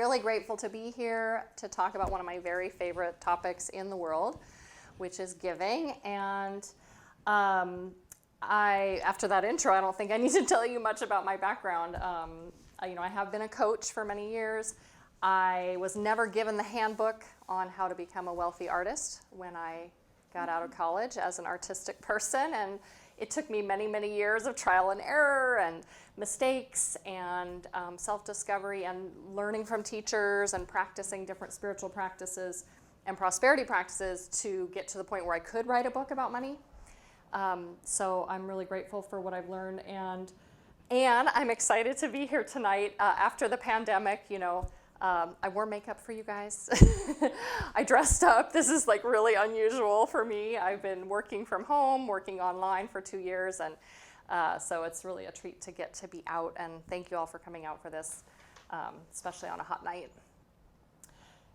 really grateful to be here to talk about one of my very favorite topics in the world, which is giving. And after that intro, I don't think I need to tell you much about my background. I have been a coach for many years. I was never given the handbook on how to become a wealthy artist when I got out of college as an artistic person, and it took me many, many years of trial and error and mistakes and self-discovery and learning from teachers and practicing different spiritual practices and prosperity practices to get to the point where I could write a book about money. So I'm really grateful for what I've learned, and I'm excited to be here tonight after the pandemic. I wore makeup for you guys. I dressed up. This is like really unusual for me. I've been working from home, working online for 2 years, and so it's really a treat to get to be out, and thank you all for coming out for this, especially on a hot night.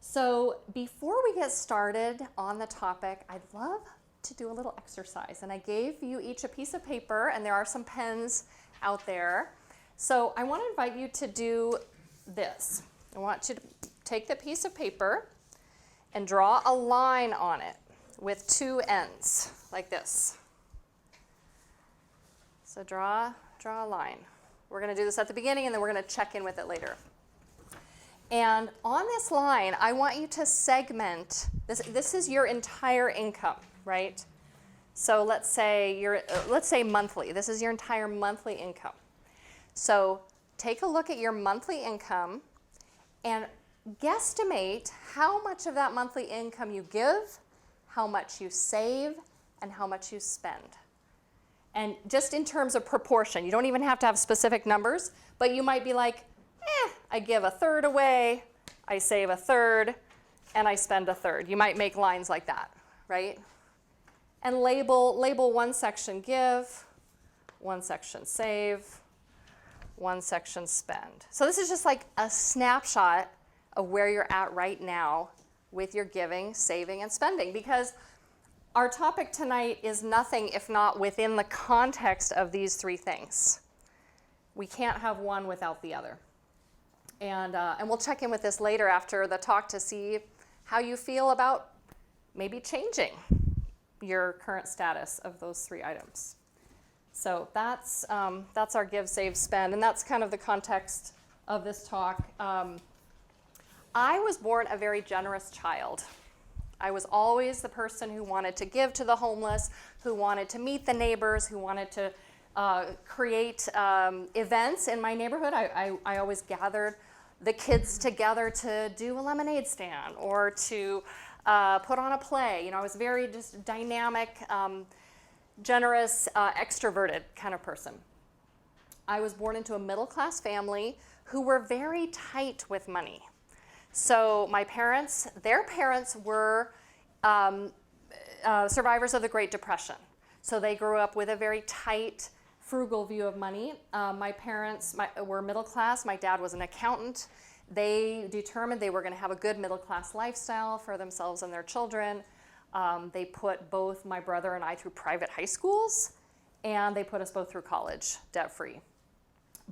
So before we get started on the topic, I'd love to do a little exercise, and I gave you each a piece of paper, and there are some pens out there. So I want to invite you to do this. I want you to take the piece of paper and draw a line on it with two ends, like this. So draw a line. We're going to do this at the beginning, and then we're going to check in with it later. And on this line, I want you to segment, this is your entire income, right? So let's say monthly. This is your entire monthly income. So take a look at your monthly income and guesstimate how much of that monthly income you give, how much you save, and how much you spend. And just in terms of proportion, you don't even have to have specific numbers, but you might be like, I give a third away, I save a third, and I spend a third. You might make lines like that, right? And label one section give, one section save, one section spend. So this is just like a snapshot of where you're at right now with your giving, saving, and spending, because our topic tonight is nothing if not within the context of these three things. We can't have one without the other. And we'll check in with this later after the talk to see how you feel about maybe changing your current status of those three items. So that's our give, save, spend, and that's kind of the context of this talk. I was born a very generous child. I was always the person who wanted to give to the homeless, who wanted to meet the neighbors, who wanted to create events in my neighborhood. I always gathered the kids together to do a lemonade stand or to put on a play. I was very just dynamic, generous, extroverted kind of person. I was born into a middle-class family who were very tight with money. So their parents were survivors of the Great Depression. So they grew up with a very tight, frugal view of money. My parents were middle class. My dad was an accountant. They determined they were going to have a good middle class lifestyle for themselves and their children. They put both my brother and I through private high schools, and they put us both through college, debt-free.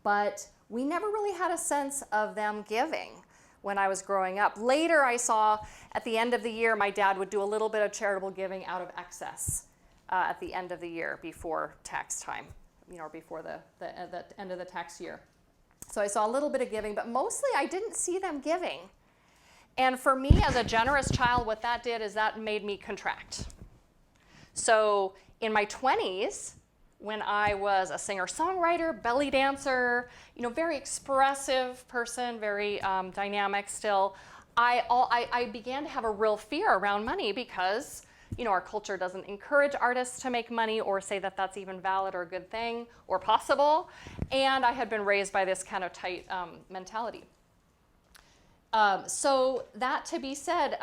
But we never really had a sense of them giving when I was growing up. Later, I saw at the end of the year, my dad would do a little bit of charitable giving out of excess at the end of the year before tax time, or before the end of the tax year. So I saw a little bit of giving, but mostly I didn't see them giving. And for me, as a generous child, what that did is that made me contract. So in my 20s, when I was a singer-songwriter, belly dancer, very expressive person, very dynamic still, I began to have a real fear around money because, our culture doesn't encourage artists to make money or say that that's even valid or a good thing or possible. And I had been raised by this kind of tight mentality. So that to be said,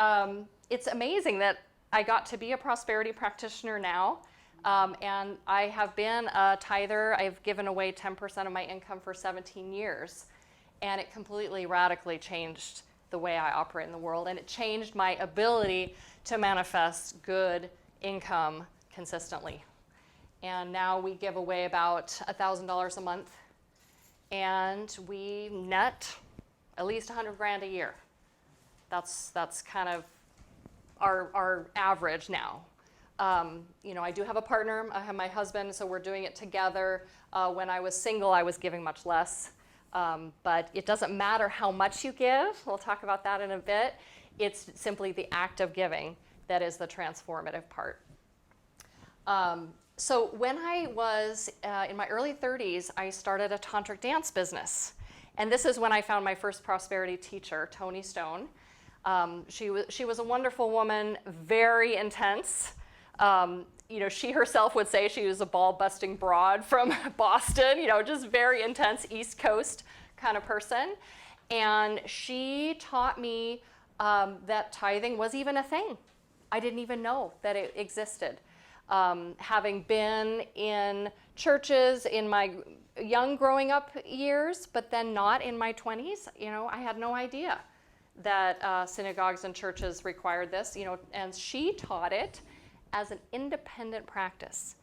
it's amazing that I got to be a prosperity practitioner now. And I have been a tither. I've given away 10% of my income for 17 years. And it completely, radically changed the way I operate in the world. And it changed my ability to manifest good income consistently. And now we give away about $1,000 a month. And we net at least 100 grand a year. That's kind of our average now. I do have a partner. I have my husband, so we're doing it together. When I was single, I was giving much less. But it doesn't matter how much you give. We'll talk about that in a bit. It's simply the act of giving that is the transformative part. So when I was in my early 30s, I started a tantric dance business. And this is when I found my first prosperity teacher, Toni Stone. She was a wonderful woman, very intense. She herself would say she was a ball-busting broad from Boston, just very intense East Coast kind of person. And she taught me that tithing was even a thing. I didn't even know that it existed. Having been in churches in my young growing up years, but then not in my 20s, I had no idea that synagogues and churches required this, and she taught it as an independent practice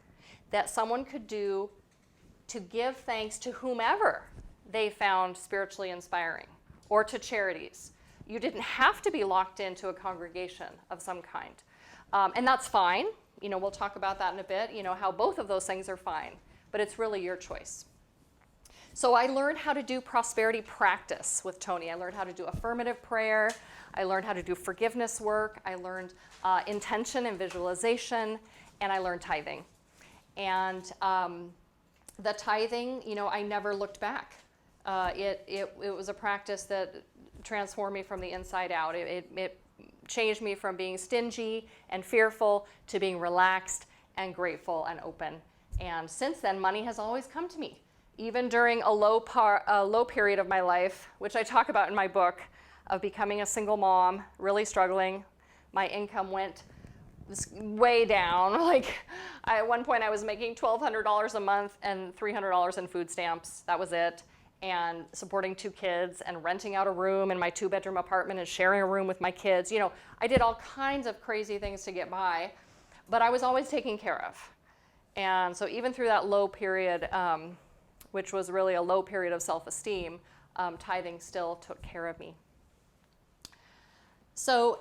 that someone could do to give thanks to whomever they found spiritually inspiring, or to charities. You didn't have to be locked into a congregation of some kind. And that's fine. We'll talk about that in a bit, how both of those things are fine, but it's really your choice. So I learned how to do prosperity practice with Toni. I learned how to do affirmative prayer. I learned how to do forgiveness work. I learned intention and visualization, and I learned tithing. And the tithing, I never looked back. It was a practice that transformed me from the inside out. It changed me from being stingy and fearful to being relaxed and grateful and open. And since then, money has always come to me. Even during a low period of my life, which I talk about in my book, of becoming a single mom, really struggling, my income went way down. At one point I was making $1,200 a month and $300 in food stamps. That was it. And supporting 2 kids and renting out a room in my 2-bedroom apartment and sharing a room with my kids. I did all kinds of crazy things to get by, but I was always taken care of. And so even through that low period, which was really a low period of self-esteem, tithing still took care of me. So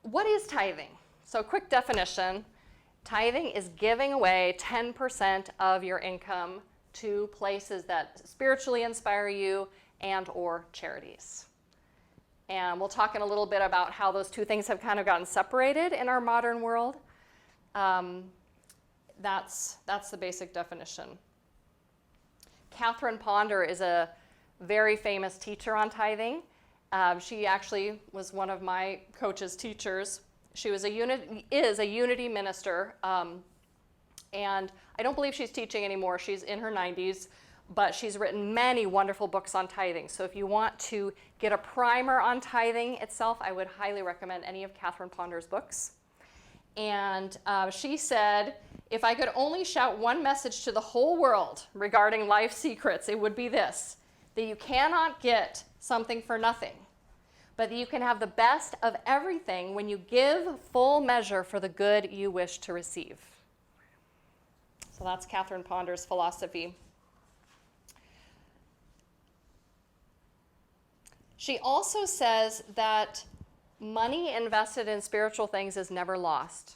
what is tithing? So quick definition, tithing is giving away 10% of your income to places that spiritually inspire you and or charities. And we'll talk in a little bit about how those two things have kind of gotten separated in our modern world. That's the basic definition. Catherine Ponder is a very famous teacher on tithing. She actually was one of my coach's teachers. She is a unity minister, and I don't believe she's teaching anymore. She's in her 90s, but she's written many wonderful books on tithing. So if you want to get a primer on tithing itself, I would highly recommend any of Catherine Ponder's books. And she said, if I could only shout one message to the whole world regarding life secrets, it would be this: that you cannot get something for nothing, but that you can have the best of everything when you give full measure for the good you wish to receive. So that's Catherine Ponder's philosophy. She also says that money invested in spiritual things is never lost.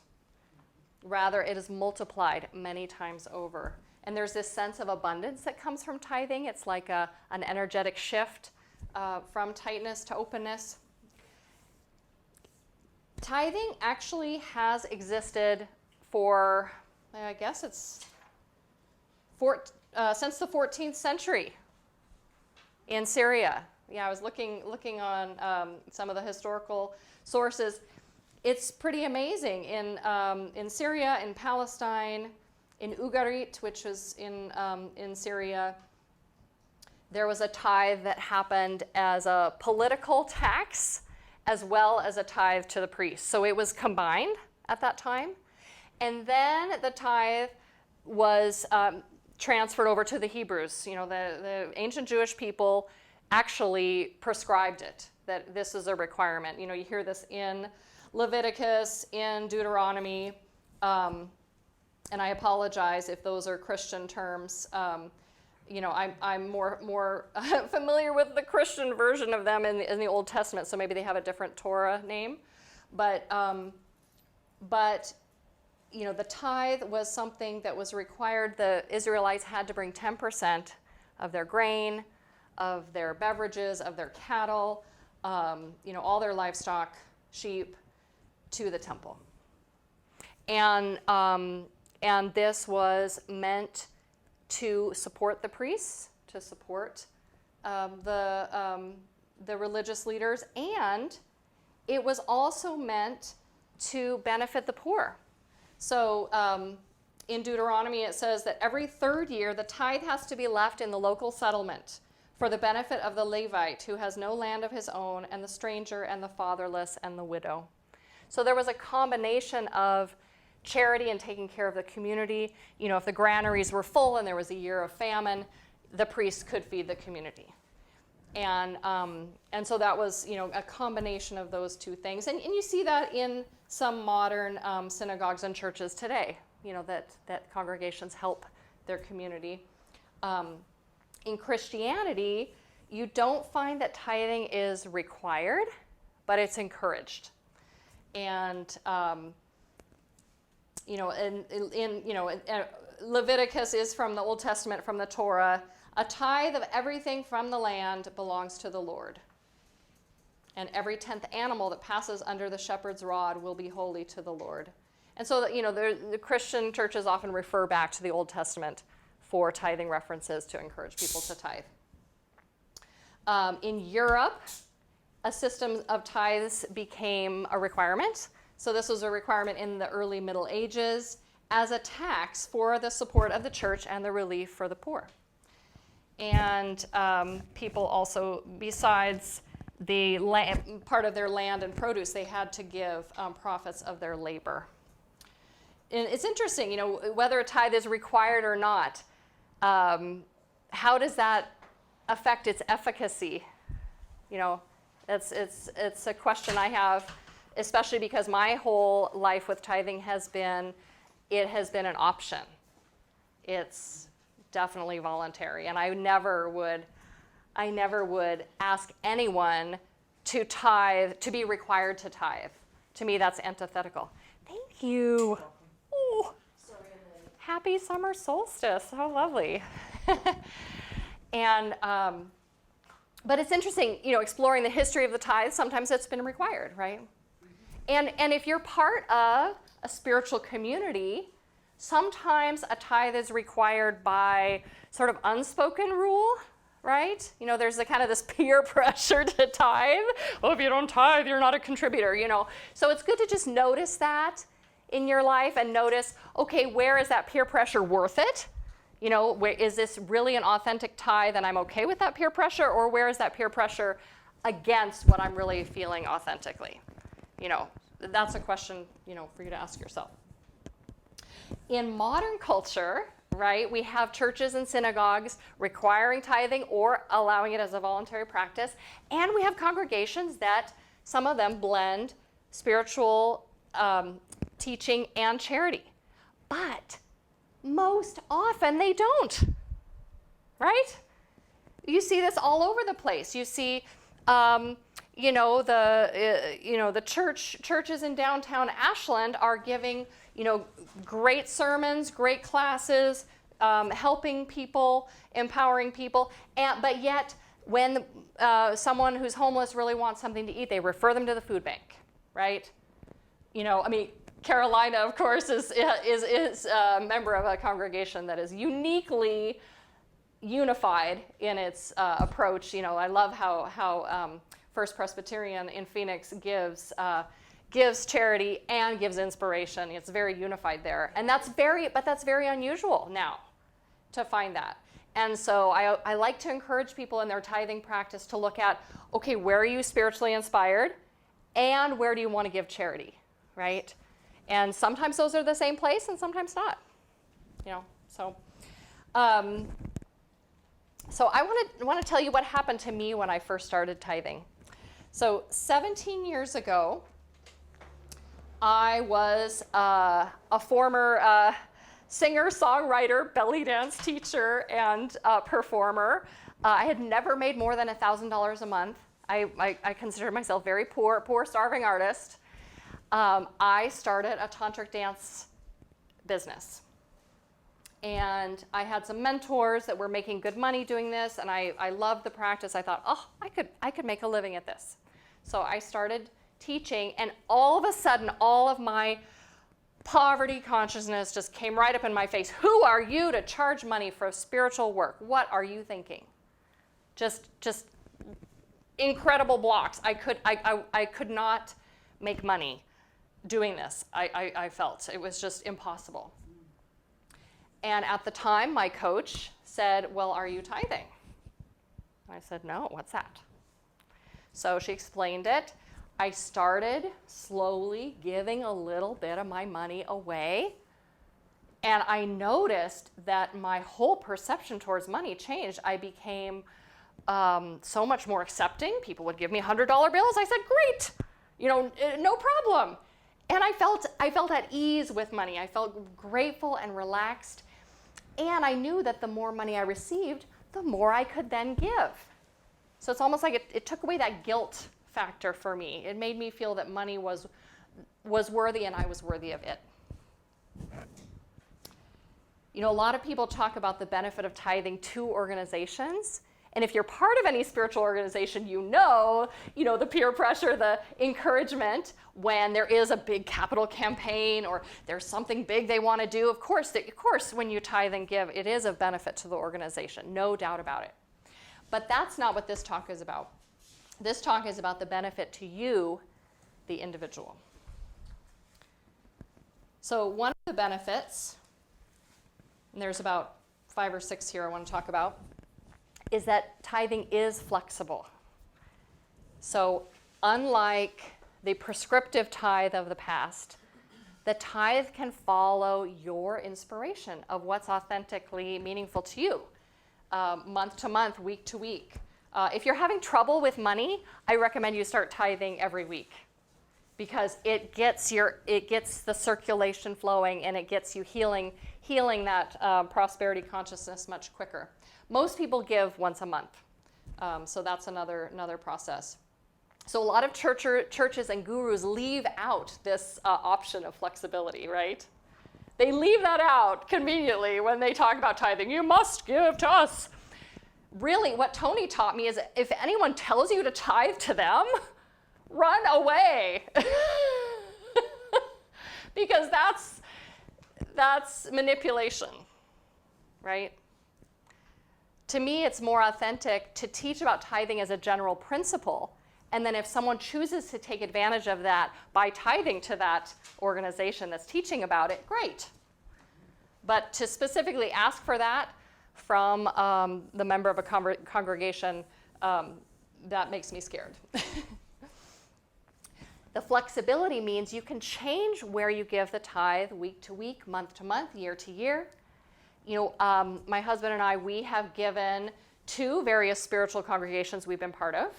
Rather, it is multiplied many times over. And there's this sense of abundance that comes from tithing. It's like an energetic shift from tightness to openness. Tithing actually has existed for, I guess it's since the 14th century in Syria. Yeah, I was looking on some of the historical sources. It's pretty amazing. In Syria, in Palestine, in Ugarit, which was in Syria, there was a tithe that happened as a political tax as well as a tithe to the priest. So it was combined at that time. And then the tithe was transferred over to the Hebrews. The ancient Jewish people actually prescribed it, that this is a requirement. You hear this in Leviticus, in Deuteronomy, and I apologize if those are Christian terms. I'm more familiar with the Christian version of them in the Old Testament, so maybe they have a different Torah name. But the tithe was something that was required. The Israelites had to bring 10% of their grain, of their beverages, of their cattle, all their livestock, sheep, to the temple. And this was meant to support the priests, to support the religious leaders, and it was also meant to benefit the poor. So in Deuteronomy it says that every third year the tithe has to be left in the local settlement for the benefit of the Levite who has no land of his own, and the stranger, and the fatherless, and the widow. So there was a combination of charity and taking care of the community. If the granaries were full and there was a year of famine, the priests could feed the community. And so that was, a combination of those two things. And you see that in some modern synagogues and churches today, that congregations help their community. In Christianity, you don't find that tithing is required, but it's encouraged. And Leviticus is from the Old Testament, from the Torah. A tithe of everything from the land belongs to the Lord. And every 10th animal that passes under the shepherd's rod will be holy to the Lord. And so, the Christian churches often refer back to the Old Testament for tithing references to encourage people to tithe. In Europe, a system of tithes became a requirement. So this was a requirement in the early Middle Ages as a tax for the support of the church and the relief for the poor. And people also, besides the part of their land and produce, they had to give profits of their labor. And it's interesting, whether a tithe is required or not, how does that affect its efficacy? It's a question I have, especially because my whole life with tithing has been an option. It's definitely voluntary, and I never would ask anyone to tithe, to be required to tithe. To me, that's antithetical. Thank you. Oh, happy summer solstice. How lovely. And but it's interesting, exploring the history of the tithe. Sometimes it's been required, right? And if you're part of a spiritual community, sometimes a tithe is required by sort of unspoken rule, right? There's this peer pressure to tithe. Well, if you don't tithe, you're not a contributor, So it's good to just notice that in your life and notice, okay, where is that peer pressure worth it? Is this really an authentic tithe and I'm okay with that peer pressure, or where is that peer pressure against what I'm really feeling authentically? That's a question, for you to ask yourself. In modern culture, right, we have churches and synagogues requiring tithing or allowing it as a voluntary practice, and we have congregations that some of them blend spiritual teaching and charity. But most often they don't, right? You see this all over the place. You see, the churches in downtown Ashland are giving, great sermons, great classes, helping people, empowering people, but yet when someone who's homeless really wants something to eat, they refer them to the food bank, right? Carolina, of course, is a member of a congregation that is uniquely unified in its approach. I love how First Presbyterian in Phoenix gives charity and gives inspiration. It's very unified there, and that's very unusual now to find that. And so I like to encourage people in their tithing practice to look at, okay, where are you spiritually inspired, and where do you want to give charity, right? And sometimes those are the same place, and sometimes not. So I want to tell you what happened to me when I first started tithing. So 17 years ago, I was a former singer, songwriter, belly dance teacher, and performer. I had never made more than $1,000 a month. I consider myself very poor, starving artist. I started a tantric dance business. And I had some mentors that were making good money doing this, and I loved the practice. I thought, oh, I could make a living at this. So I started teaching, and all of a sudden, all of my poverty consciousness just came right up in my face. Who are you to charge money for spiritual work? What are you thinking? Just incredible blocks. I could not make money doing this. I felt it was just impossible. And at the time, my coach said, well, are you tithing? I said, no, what's that? So she explained it. I started slowly giving a little bit of my money away. And I noticed that my whole perception towards money changed. I became so much more accepting. People would give me $100 bills. I said, great, no problem. And I felt at ease with money. I felt grateful and relaxed. And I knew that the more money I received, the more I could then give. So it's almost like it took away that guilt factor for me. It made me feel that money was worthy and I was worthy of it. A lot of people talk about the benefit of tithing to organizations. And if you're part of any spiritual organization, you know the peer pressure, the encouragement when there is a big capital campaign or there's something big they want to do. Of course, when you tithe and give, it is of benefit to the organization, no doubt about it. But that's not what this talk is about. This talk is about the benefit to you, the individual. So one of the benefits, and there's about 5 or 6 here I want to talk about, is that tithing is flexible. So unlike the prescriptive tithe of the past, the tithe can follow your inspiration of what's authentically meaningful to you, month to month, week to week. If you're having trouble with money, I recommend you start tithing every week because it gets the circulation flowing and it gets you healing that prosperity consciousness much quicker. Most people give once a month, so that's another process. So a lot of churches and gurus leave out this option of flexibility, right? They leave that out conveniently when they talk about tithing. You must give to us. Really, what Tony taught me is if anyone tells you to tithe to them, run away. Because that's manipulation, right? To me, it's more authentic to teach about tithing as a general principle. And then if someone chooses to take advantage of that by tithing to that organization that's teaching about it, great. But to specifically ask for that from the member of a congregation, that makes me scared. The flexibility means you can change where you give the tithe week to week, month to month, year to year. My husband and I, we have given to various spiritual congregations we've been part of,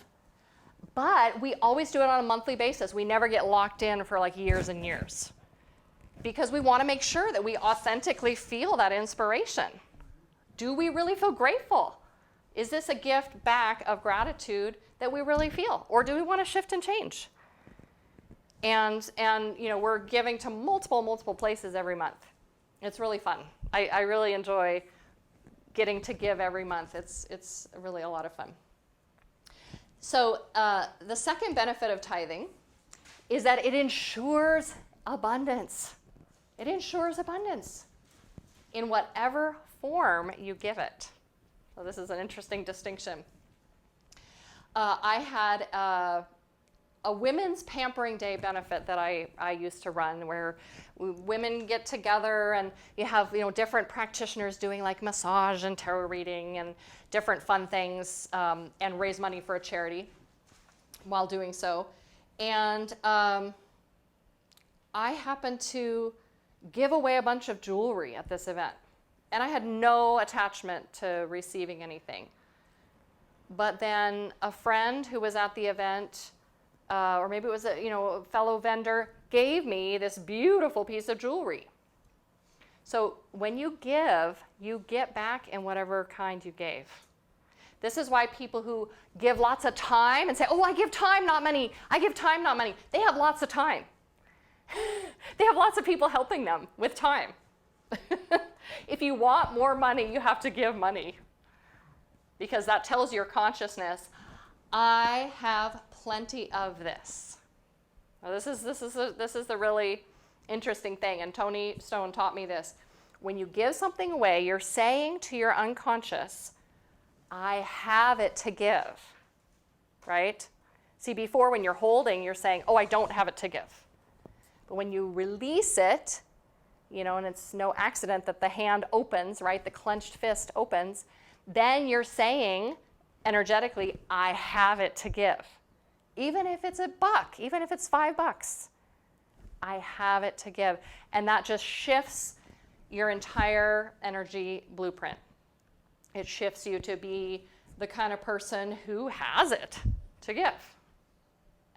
but we always do it on a monthly basis. We never get locked in for like years and years because we want to make sure that we authentically feel that inspiration. Do we really feel grateful? Is this a gift back of gratitude that we really feel? Or do we want to shift and change? And we're giving to multiple places every month. It's really fun. I really enjoy getting to give every month. It's really a lot of fun. So the second benefit of tithing is that it ensures abundance. It ensures abundance in whatever form you give it. So this is an interesting distinction. I had a women's pampering day benefit that I used to run where women get together and you have different practitioners doing like massage and tarot reading and different fun things and raise money for a charity while doing so. And I happened to give away a bunch of jewelry at this event. And I had no attachment to receiving anything. But then a friend who was at the event, or maybe it was a fellow vendor, gave me this beautiful piece of jewelry. So when you give, you get back in whatever kind you gave. This is why people who give lots of time and say, oh, I give time, not money. I give time, not money. They have lots of time. They have lots of people helping them with time. If you want more money, you have to give money. Because that tells your consciousness, I have plenty of this. Now, this is the really interesting thing, and Tony Stone taught me this. When you give something away, you're saying to your unconscious, I have it to give, right? See, before when you're holding, you're saying, oh, I don't have it to give. But when you release it, and it's no accident that the hand opens, right? The clenched fist opens, then you're saying energetically, I have it to give. Even if it's $1, even if it's $5, I have it to give. And that just shifts your entire energy blueprint. It shifts you to be the kind of person who has it to give.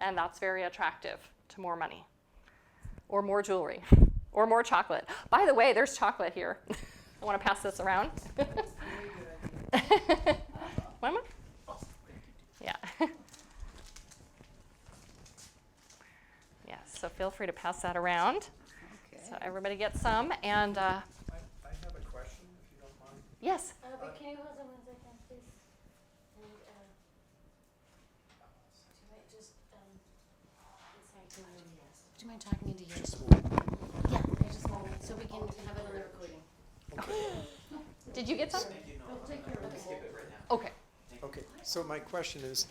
And that's very attractive to more money, or more jewelry, or more chocolate. By the way, there's chocolate here. I want to pass this around. One more? Yeah. Yeah, so feel free to pass that around. Okay. So everybody gets some. And I have a question, if you don't mind. Yes. But can you hold on 1 second, please? And do you mind talking into yours? Just one. Yeah, I just want so we can have it on the recording. Okay. Did you get some? We'll take your Okay. Okay, so my question is,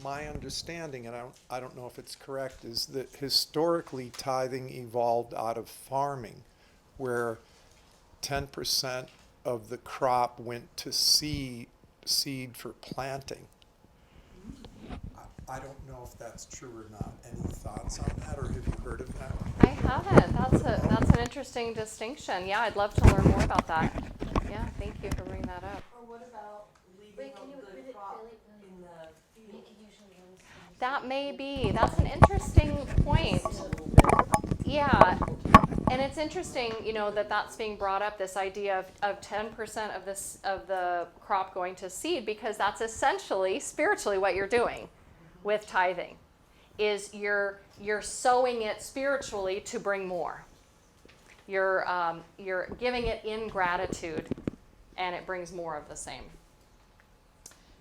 my understanding, and I don't know if it's correct, is that historically tithing evolved out of farming, where 10% of the crop went to seed for planting. I don't know if that's true or not. Any thoughts on that, or have you heard of that? I haven't. That's an interesting distinction. Yeah, I'd love to learn more about that. Yeah, thank you for bringing that up. Or what about leaving the crop in the field? That may be. That's an interesting point. Yeah, and it's interesting, that's being brought up. This idea of 10% of the crop going to seed, because that's essentially spiritually what you're doing with tithing. Is you're sowing it spiritually to bring more. You're giving it in gratitude, and it brings more of the same.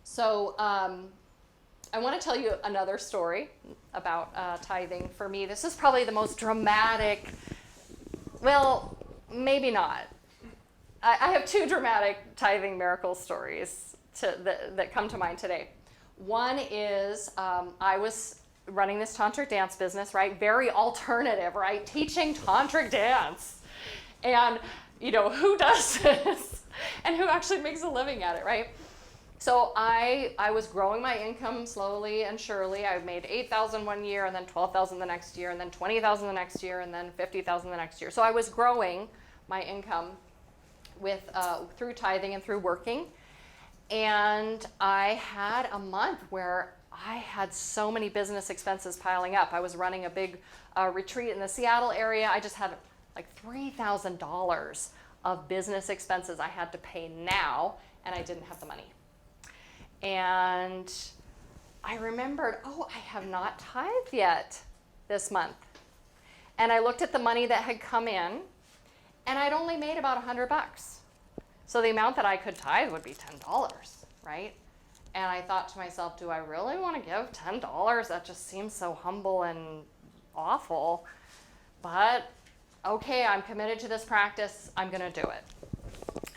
So I want to tell you another story about tithing. For me, this is probably the most dramatic. Well, maybe not. I have 2 dramatic tithing miracle stories that come to mind today. One is I was running this tantric dance business, right? Very alternative, right? Teaching tantric dance. And, who does this? And who actually makes a living at it, right? So I was growing my income slowly and surely. I made $8,000 one year, and then $12,000 the next year, and then $20,000 the next year, and then $50,000 the next year. So I was growing my income through tithing and through working. And I had a month where I had so many business expenses piling up. I was running a big retreat in the Seattle area. I just had like $3,000 of business expenses I had to pay now, and I didn't have the money. And I remembered, I have not tithed yet this month. And I looked at the money that had come in, and I'd only made about $100. So the amount that I could tithe would be $10, right? And I thought to myself, do I really want to give $10? That just seems so humble and awful. But okay, I'm committed to this practice. I'm going to do it.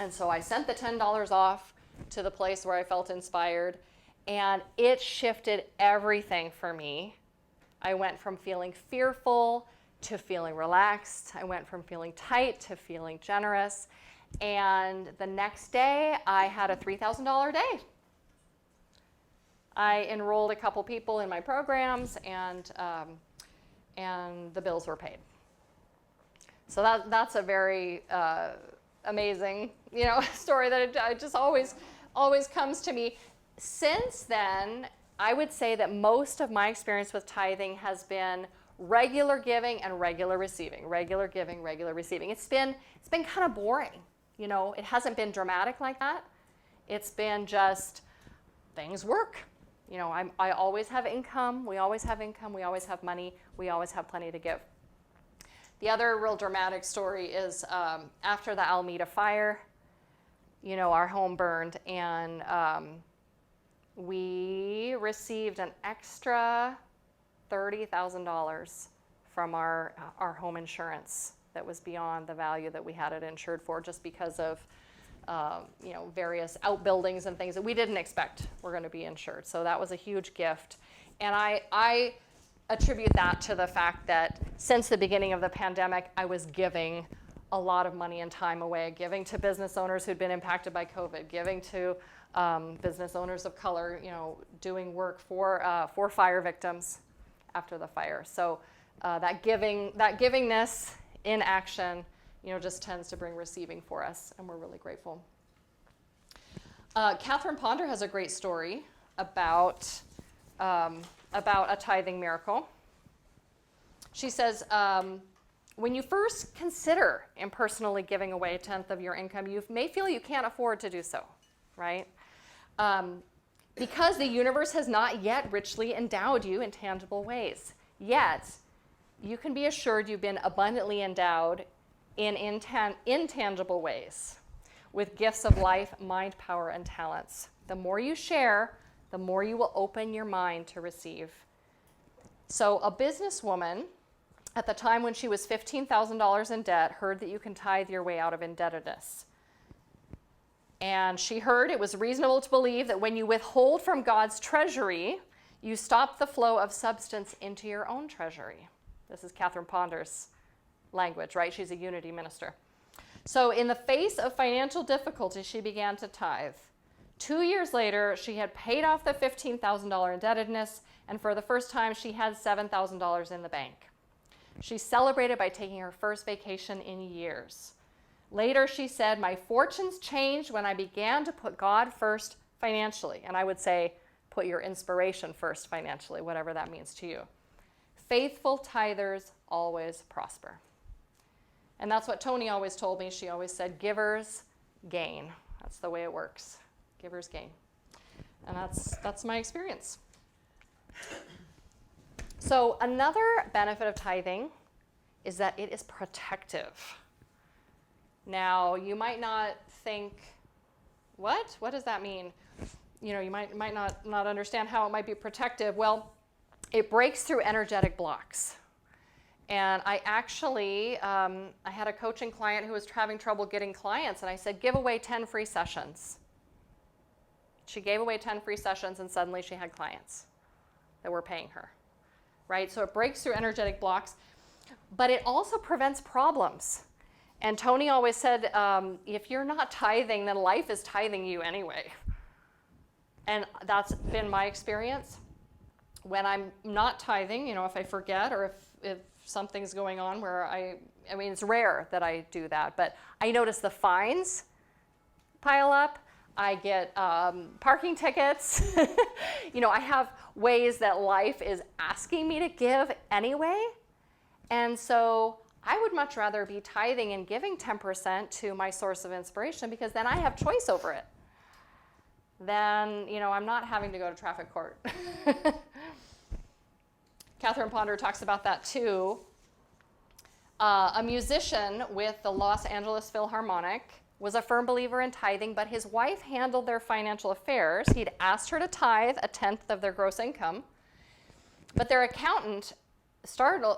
And so I sent the $10 off to the place where I felt inspired, and it shifted everything for me. I went from feeling fearful to feeling relaxed. I went from feeling tight to feeling generous. And the next day, I had a $3,000 day. I enrolled a couple people in my programs, and the bills were paid. So that's a very amazing, story that it just always comes to me. Since then, I would say that most of my experience with tithing has been regular giving and regular receiving, regular giving, regular receiving. It's been kind of boring. You know, it hasn't been dramatic like that. It's been just things work. You know, I always have income. We always have income. We always have money. We always have plenty to give. The other real dramatic story is after the Alameda fire, you know, our home burned, and we received an extra $30,000 from our home insurance that was beyond the value that we had it insured for, just because of you know, various outbuildings and things that we didn't expect were going to be insured. So that was a huge gift. And I attribute that to the fact that since the beginning of the pandemic, I was giving a lot of money and time away, giving to business owners who'd been impacted by COVID, giving to business owners of color, you know, doing work for fire victims after the fire. So that givingness in action, you know, just tends to bring receiving for us, and we're really grateful. Catherine Ponder has a great story about a tithing miracle. She says, when you first consider impersonally giving away a tenth of your income, you may feel you can't afford to do so, right? Because the universe has not yet richly endowed you in tangible ways. Yet, you can be assured you've been abundantly endowed in intangible ways with gifts of life, mind, power, and talents. The more you share, the more you will open your mind to receive. So a businesswoman, at the time when she was $15,000 in debt, heard that you can tithe your way out of indebtedness. And she heard it was reasonable to believe that when you withhold from God's treasury, you stop the flow of substance into your own treasury. This is Catherine Ponder's language, right? She's a unity minister. So in the face of financial difficulty, she began to tithe. 2 years later, she had paid off the $15,000 indebtedness, and for the first time, she had $7,000 in the bank. She celebrated by taking her first vacation in years. Later, she said, "My fortunes changed when I began to put God first financially." And I would say, put your inspiration first financially, whatever that means to you. Faithful tithers always prosper. And that's what Tony always told me. She always said, givers gain. That's the way it works. Givers gain. And that's my experience. So another benefit of tithing is that it is protective. Now, you might not think, what? What does that mean? You know, you might not understand how it might be protective. Well, it breaks through energetic blocks. And I actually, I had a coaching client who was having trouble getting clients, and I said, give away 10 free sessions. She gave away 10 free sessions, and suddenly she had clients that were paying her, right? So it breaks through energetic blocks, but it also prevents problems. And Tony always said, if you're not tithing, then life is tithing you anyway. And that's been my experience. When I'm not tithing, you know, if I forget or if something's going on where I mean, it's rare that I do that, but I notice the fines pile up. I get parking tickets. You know, I have ways that life is asking me to give anyway. And so I would much rather be tithing and giving 10% to my source of inspiration, because then I have choice over it. Then, you know, I'm not having to go to traffic court. Catherine Ponder talks about that too. A musician with the Los Angeles Philharmonic was a firm believer in tithing, but his wife handled their financial affairs. He'd asked her to tithe a tenth of their gross income, but their accountant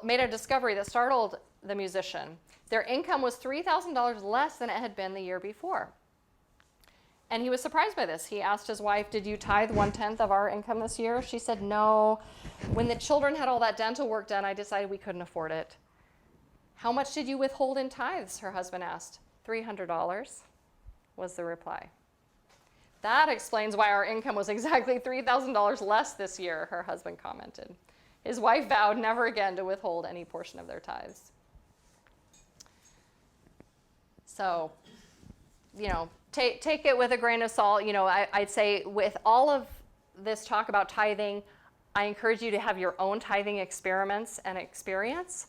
made a discovery that startled the musician. Their income was $3,000 less than it had been the year before. And he was surprised by this. He asked his wife, "Did you tithe 1/10 of our income this year?" She said, "No. When the children had all that dental work done, I decided we couldn't afford it." "How much did you withhold in tithes?" her husband asked. $300 was the reply. "That explains why our income was exactly $3,000 less this year," her husband commented. His wife vowed never again to withhold any portion of their tithes. So, you know, take it with a grain of salt. You know, I'd say with all of this talk about tithing, I encourage you to have your own tithing experiments and experience.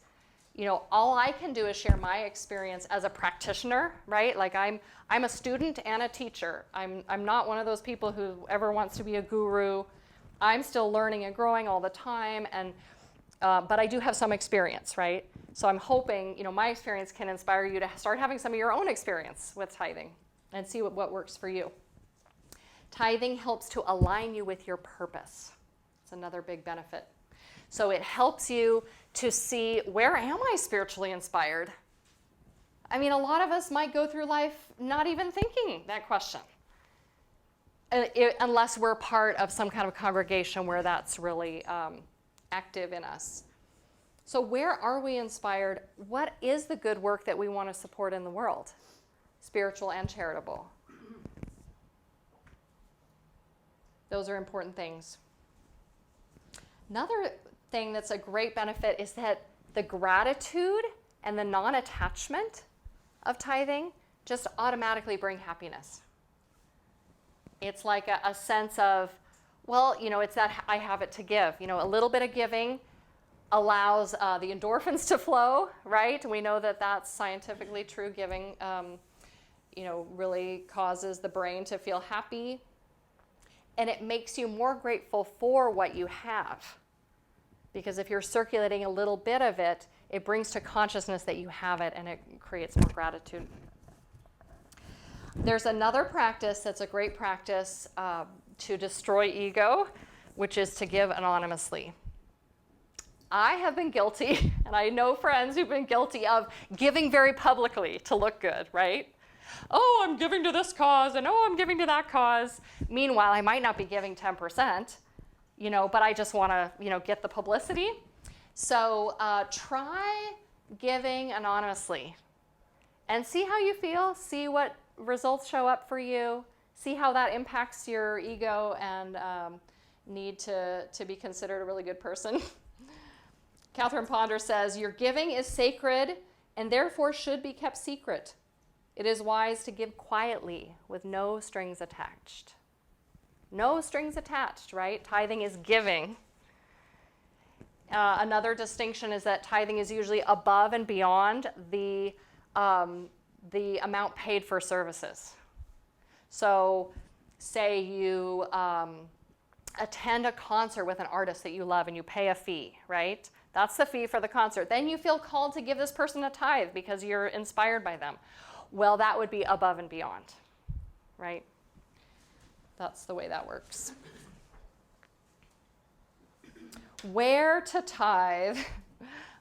You know, all I can do is share my experience as a practitioner, right? Like I'm a student and a teacher. I'm not one of those people who ever wants to be a guru. I'm still learning and growing all the time, and but I do have some experience, right? So I'm hoping, you know, my experience can inspire you to start having some of your own experience with tithing and see what works for you. Tithing helps to align you with your purpose. It's another big benefit. So it helps you to see, where am I spiritually inspired? I mean, a lot of us might go through life not even thinking that question, unless we're part of some kind of congregation where that's really active in us. So where are we inspired? What is the good work that we want to support in the world? Spiritual and charitable. Those are important things. Another thing that's a great benefit is that the gratitude and the non-attachment of tithing just automatically bring happiness. It's like a sense of, well, you know, it's that I have it to give. You know, a little bit of giving allows the endorphins to flow, right? We know that that's scientifically true. Giving, you know, really causes the brain to feel happy. And it makes you more grateful for what you have. Because if you're circulating a little bit of it, it brings to consciousness that you have it, and it creates more gratitude. There's another practice that's a great practice to destroy ego, which is to give anonymously. I have been guilty, and I know friends who've been guilty of giving very publicly to look good, right? Oh, I'm giving to this cause, and oh, I'm giving to that cause. Meanwhile, I might not be giving 10%, you know, but I just want to, you know, get the publicity. So try giving anonymously and see how you feel, see what results show up for you, see how that impacts your ego and need to be considered a really good person. Catherine Ponder says, your giving is sacred and therefore should be kept secret. It is wise to give quietly with no strings attached. No strings attached, right? Tithing is giving. Another distinction is that tithing is usually above and beyond the amount paid for services. So say you attend a concert with an artist that you love and you pay a fee, right? That's the fee for the concert. Then you feel called to give this person a tithe because you're inspired by them. Well, that would be above and beyond, right? That's the way that works. Where to tithe?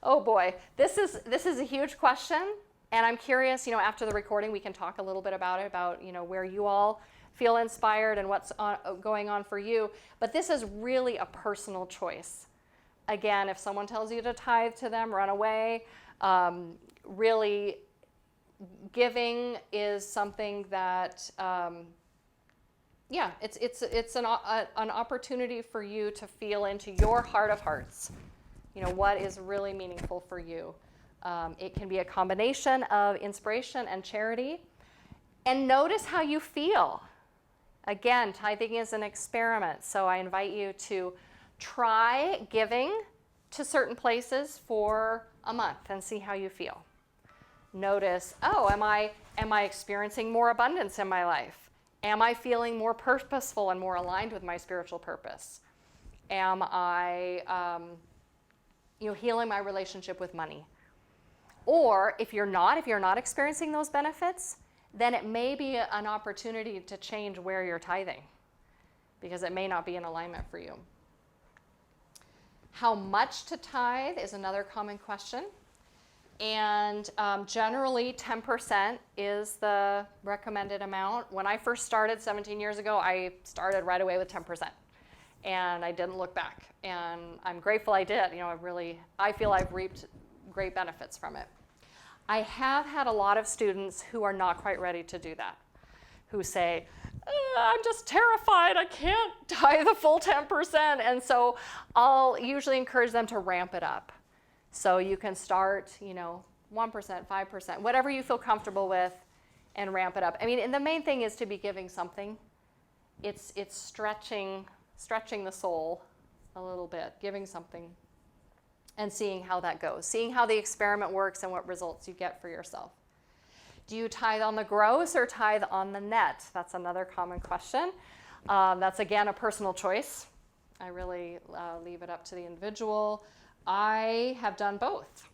Oh boy, this is a huge question, and I'm curious, you know, after the recording we can talk a little bit about it, about, you know, where you all feel inspired and what's going on for you. But this is really a personal choice. Again, if someone tells you to tithe to them, run away. Really, giving is something that, it's an opportunity for you to feel into your heart of hearts. You know, what is really meaningful for you. It can be a combination of inspiration and charity. And notice how you feel. Again, tithing is an experiment, so I invite you to try giving to certain places for a month and see how you feel. Notice, oh, am I experiencing more abundance in my life? Am I feeling more purposeful and more aligned with my spiritual purpose? Am I, healing my relationship with money? Or if you're not experiencing those benefits, then it may be an opportunity to change where you're tithing, because it may not be in alignment for you. How much to tithe is another common question. And generally 10% is the recommended amount. When I first started 17 years ago, I started right away with 10%. And I didn't look back. And I'm grateful I did. You know, I feel I've reaped great benefits from it. I have had a lot of students who are not quite ready to do that, who say, I'm just terrified, I can't tithe the full 10%. And so I'll usually encourage them to ramp it up. So you can start, 1%, 5%, whatever you feel comfortable with, and ramp it up. I mean, and the main thing is to be giving something. It's stretching the soul, a little bit, giving something and seeing how that goes, seeing how the experiment works and what results you get for yourself. Do you tithe on the gross or tithe on the net? That's another common question. That's, again, a personal choice. I really leave it up to the individual. I have done both.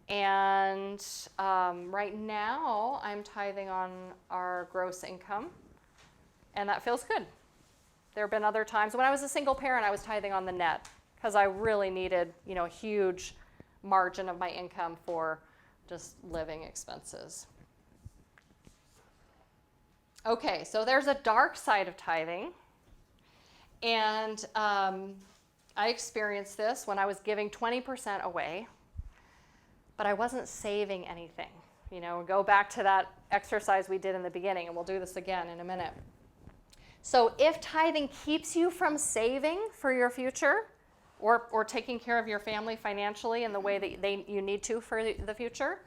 And right now, I'm tithing on our gross income, and that feels good. There have been other times when I was a single parent, I was tithing on the net because I really needed, a huge margin of my income for just living expenses. Okay, so there's a dark side of tithing, and I experienced this when I was giving 20% away, but I wasn't saving anything. Go back to that exercise we did in the beginning, and we'll do this again in a minute. So if tithing keeps you from saving for your future, or taking care of your family financially in the way that you need to for the future,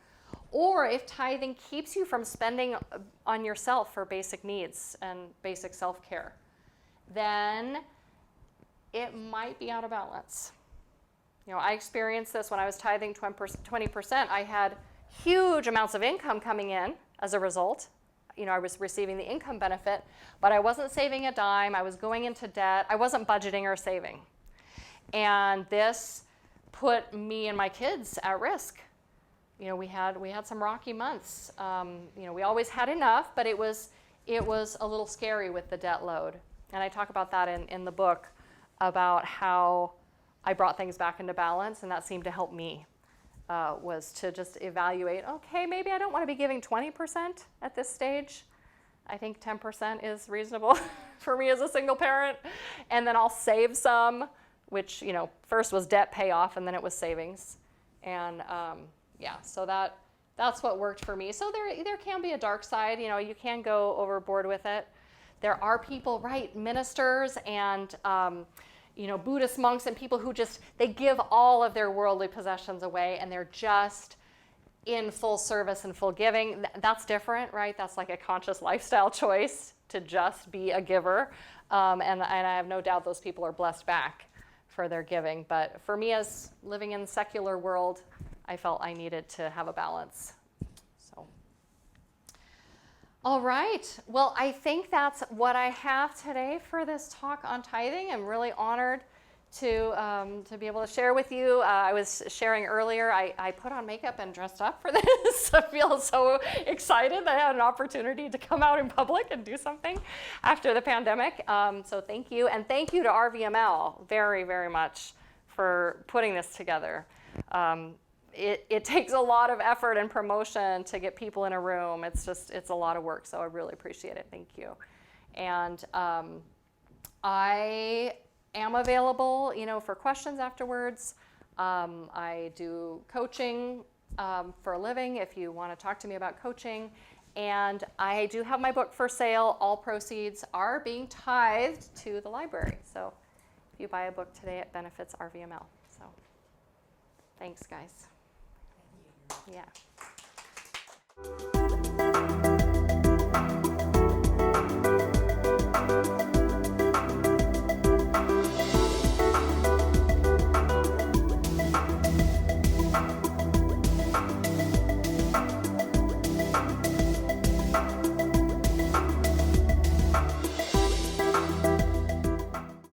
or if tithing keeps you from spending on yourself for basic needs and basic self-care, then it might be out of balance. I experienced this when I was tithing 20%. I had huge amounts of income coming in as a result. I was receiving the income benefit, but I wasn't saving a dime. I was going into debt. I wasn't budgeting or saving. And this put me and my kids at risk. We had some rocky months. We always had enough, but it was a little scary with the debt load. And I talk about that in the book, about how I brought things back into balance, and that seemed to help me, was to just evaluate, okay, maybe I don't want to be giving 20% at this stage. I think 10% is reasonable for me as a single parent. And then I'll save some, which, first was debt payoff and then it was savings. And so that's what worked for me. So there can be a dark side. You can go overboard with it. There are people, right, ministers and Buddhist monks and people who they give all of their worldly possessions away, and they're just in full service and full giving. That's different, right? That's like a conscious lifestyle choice to just be a giver. And I have no doubt those people are blessed back for their giving. But for me, as living in the secular world, I felt I needed to have a balance. All right. Well, I think that's what I have today for this talk on tithing. I'm really honored to be able to share with you. I was sharing earlier, I put on makeup and dressed up for this. I feel so excited that I had an opportunity to come out in public and do something after the pandemic. So thank you. And thank you to RVML very, very much for putting this together. It takes a lot of effort and promotion to get people in a room. It's a lot of work, so I really appreciate it. Thank you. And I am available, for questions afterwards. I do coaching for a living if you want to talk to me about coaching. And I do have my book for sale. All proceeds are being tithed to the library. So if you buy a book today, it benefits RVML. So thanks, guys. Yeah.